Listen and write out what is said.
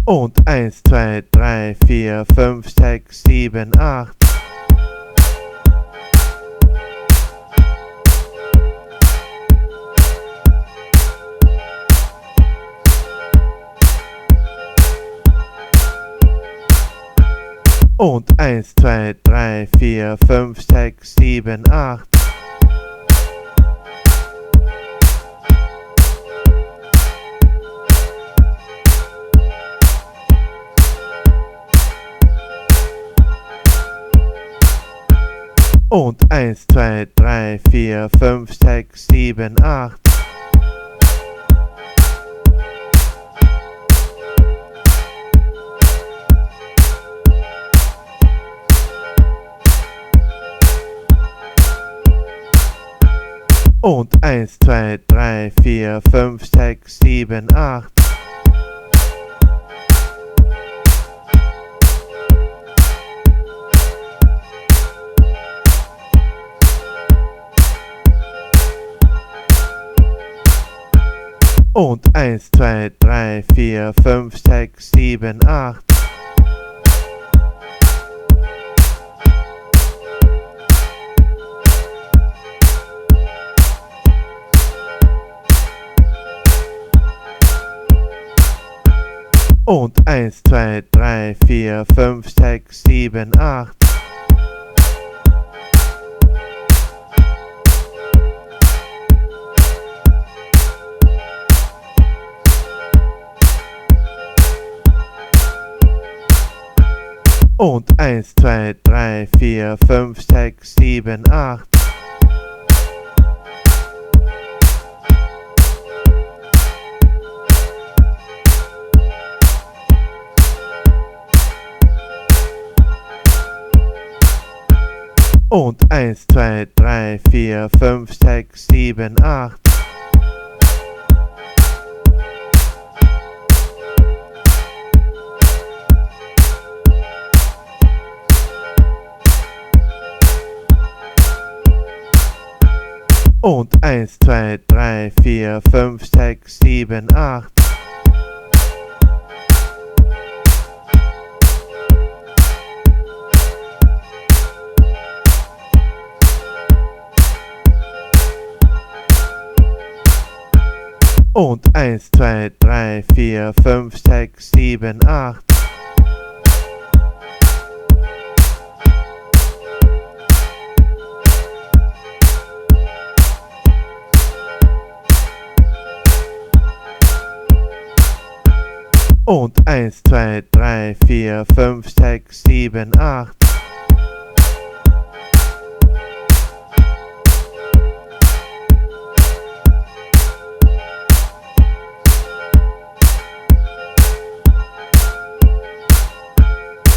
Und 1, 2, 3, 4, 5, 6, 7, 8. Und 1, 2, 3, 4, 5, 6, 7, 8. Und 1, 2, 3, 4, 5, 6, 7, 8. Und 1, 2, 3, 4, 5, 6, 7, 8. Und 1, 2, 3, 4, 5, 6, 7, 8. Und 1, 2, 3, 4, 5, 6, 7, 8. Und 1, 2, 3, 4, 5, 6, 7, 8. Und 1, 2, 3, 4, 5, 6, 7, 8. Und 1, 2, 3, 4, 5, 6, 7, 8. Und 1, 2, 3, 4, 5, 6, 7, 8. Und 1, 2, 3, 4, 5, 6, 7, 8.